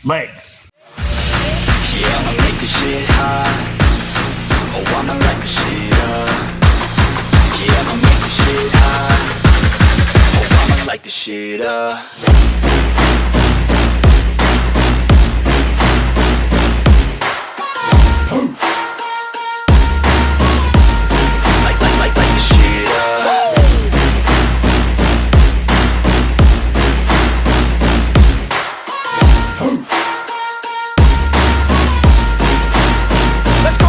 legs. Yeah, I'ma make this shit hot. Oh, I'ma light the shit up. Yeah, I'ma make this shit hot. Oh, I'ma light the shit up. Light the shit up. Let's go.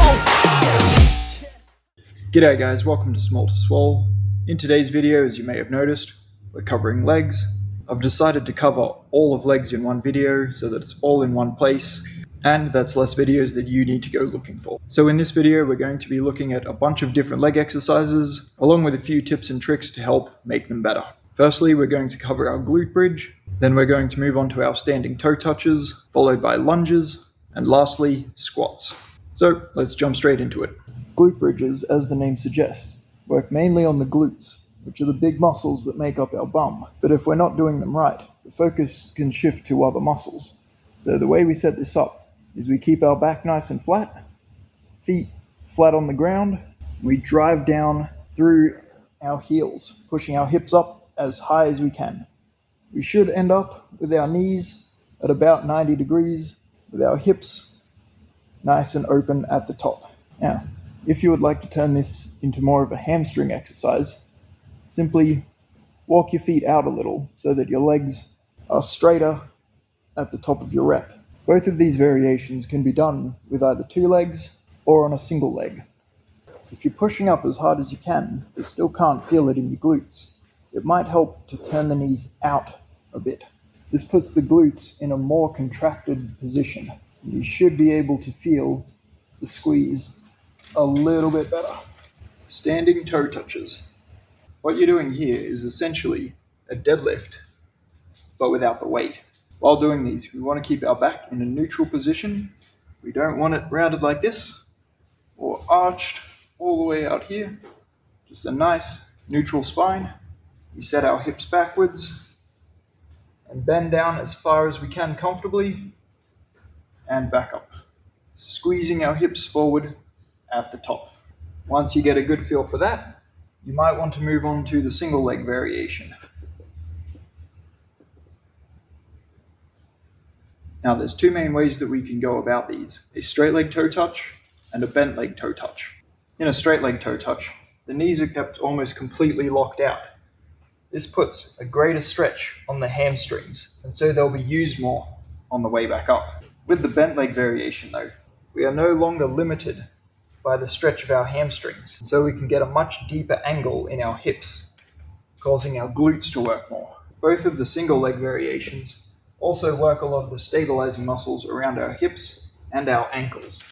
G'day guys, welcome to Small to Swole. In today's video, as you may have noticed, we're covering legs. I've decided to cover all of legs in one video so that it's all in one place, and that's less videos that you need to go looking for. So in this video, we're going to be looking at a bunch of different leg exercises, along with a few tips and tricks to help make them better. Firstly, we're going to cover our glute bridge, then we're going to move on to our standing toe touches, followed by lunges, and lastly, squats. So let's jump straight into it. Glute bridges, as the name suggests, work mainly on the glutes, which are the big muscles that make up our bum. But if we're not doing them right, the focus can shift to other muscles. So the way we set this up is we keep our back nice and flat, feet flat on the ground. We drive down through our heels, pushing our hips up as high as we can. We should end up with our knees at about 90 degrees, with our hips nice and open at the top. Now, if you would like to turn this into more of a hamstring exercise, simply walk your feet out a little so that your legs are straighter at the top of your rep. Both of these variations can be done with either two legs or on a single leg. If you're pushing up as hard as you can, but still can't feel it in your glutes, it might help to turn the knees out a bit. This puts the glutes in a more contracted position. You should be able to feel the squeeze a little bit better. Standing toe touches. What you're doing here is essentially a deadlift, but without the weight. While doing these, we want to keep our back in a neutral position. We don't want it rounded like this, or arched all the way out here. Just a nice neutral spine. We set our hips backwards and bend down as far as we can comfortably, and back up, squeezing our hips forward at the top. Once you get a good feel for that, you might want to move on to the single leg variation. Now there's two main ways that we can go about these: a straight leg toe touch and a bent leg toe touch. In a straight leg toe touch, the knees are kept almost completely locked out. This puts a greater stretch on the hamstrings, and so they'll be used more on the way back up. With the bent leg variation though, we are no longer limited by the stretch of our hamstrings, so we can get a much deeper angle in our hips, causing our glutes to work more. Both of the single leg variations also work a lot of the stabilizing muscles around our hips and our ankles.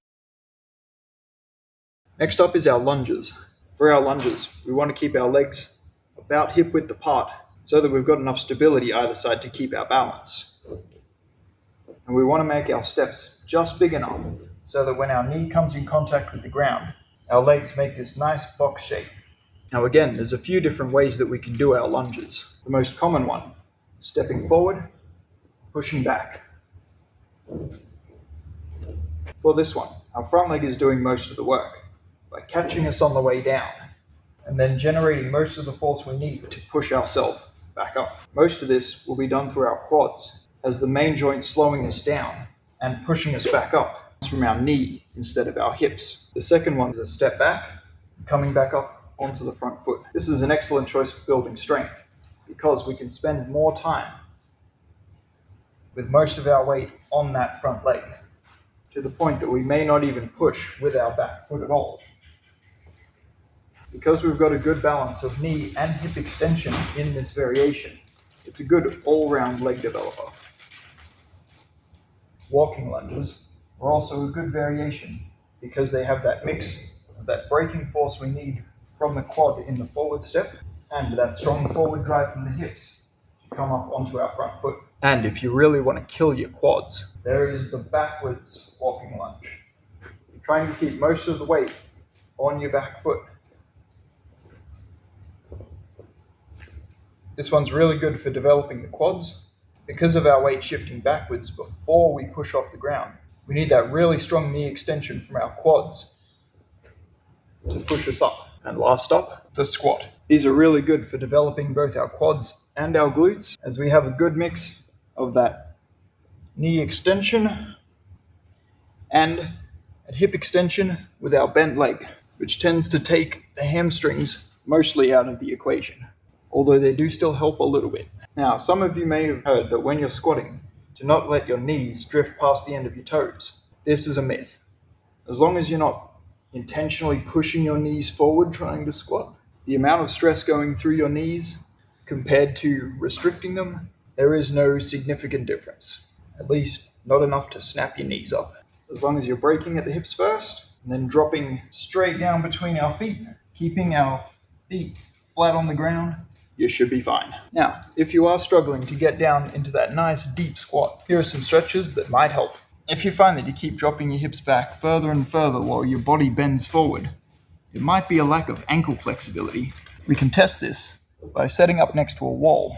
Next up is our lunges. For our lunges, we want to keep our legs about hip width apart so that we've got enough stability either side to keep our balance. And we want to make our steps just big enough so that when our knee comes in contact with the ground, our legs make this nice box shape. Now again, there's a few different ways that we can do our lunges. The most common one, stepping forward, pushing back. For this one, our front leg is doing most of the work by catching us on the way down and then generating most of the force we need to push ourselves back up. Most of this will be done through our quads, as the main joint slowing us down and pushing us back up from our knee instead of our hips. The second one is a step back, coming back up onto the front foot. This is an excellent choice for building strength because we can spend more time with most of our weight on that front leg, to the point that we may not even push with our back foot at all. Because we've got a good balance of knee and hip extension in this variation, it's a good all-round leg developer. Walking lunges are also a good variation because they have that mix of that braking force we need from the quad in the forward step and that strong forward drive from the hips to come up onto our front foot. And if you really want to kill your quads, there is the backwards walking lunge. You're trying to keep most of the weight on your back foot. This one's really good for developing the quads Because of our weight shifting backwards before we push off the ground, we need that really strong knee extension from our quads to push us up. And last up, the squat. These are really good for developing both our quads and our glutes, as we have a good mix of that knee extension and a hip extension with our bent leg, which tends to take the hamstrings mostly out of the equation, although they do still help a little bit. Now, some of you may have heard that when you're squatting, to not let your knees drift past the end of your toes. This is a myth. As long as you're not intentionally pushing your knees forward trying to squat, the amount of stress going through your knees compared to restricting them, there is no significant difference. At least not enough to snap your knees up. As long as you're breaking at the hips first, and then dropping straight down between our feet, keeping our feet flat on the ground, you should be fine. Now, if you are struggling to get down into that nice deep squat, here are some stretches that might help. If you find that you keep dropping your hips back further and further while your body bends forward, it might be a lack of ankle flexibility. We can test this by setting up next to a wall.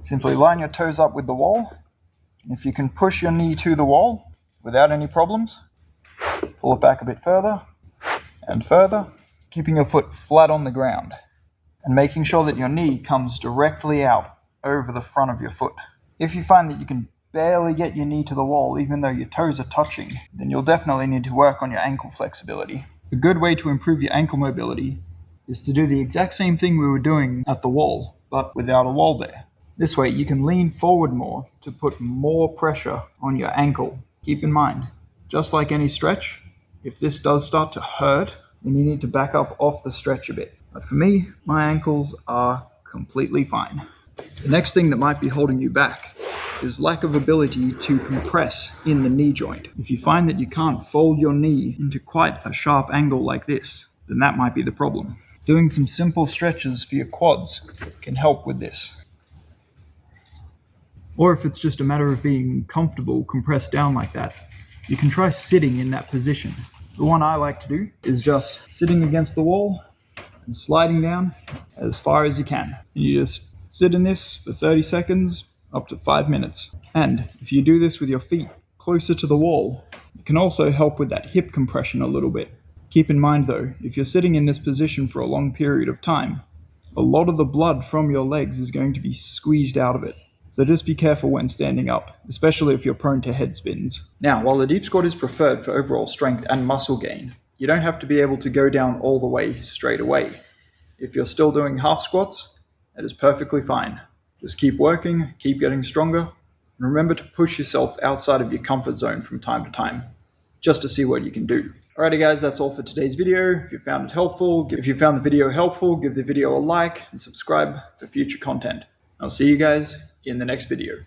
Simply line your toes up with the wall, and if you can push your knee to the wall without any problems, pull it back a bit further and further, keeping your foot flat on the ground and making sure that your knee comes directly out over the front of your foot. If you find that you can barely get your knee to the wall even though your toes are touching, then you'll definitely need to work on your ankle flexibility. A good way to improve your ankle mobility is to do the exact same thing we were doing at the wall, but without a wall there. This way you can lean forward more to put more pressure on your ankle. Keep in mind, just like any stretch, if this does start to hurt, then you need to back up off the stretch a bit. But for me, my ankles are completely fine. The next thing that might be holding you back is lack of ability to compress in the knee joint. If you find that you can't fold your knee into quite a sharp angle like this, then that might be the problem. Doing some simple stretches for your quads can help with this. Or if it's just a matter of being comfortable compressed down like that, you can try sitting in that position. The one I like to do is just sitting against the wall and sliding down as far as you can. And you just sit in this for 30 seconds, up to 5 minutes. And if you do this with your feet closer to the wall, it can also help with that hip compression a little bit. Keep in mind though, if you're sitting in this position for a long period of time, a lot of the blood from your legs is going to be squeezed out of it. So just be careful when standing up, especially if you're prone to head spins. Now, while the deep squat is preferred for overall strength and muscle gain, you don't have to be able to go down all the way straight away. If you're still doing half squats, that is perfectly fine. Just keep working, keep getting stronger, and remember to push yourself outside of your comfort zone from time to time, just to see what you can do. Alrighty guys, that's all for today's video. If you found the video helpful, give the video a like and subscribe for future content. I'll see you guys in the next video.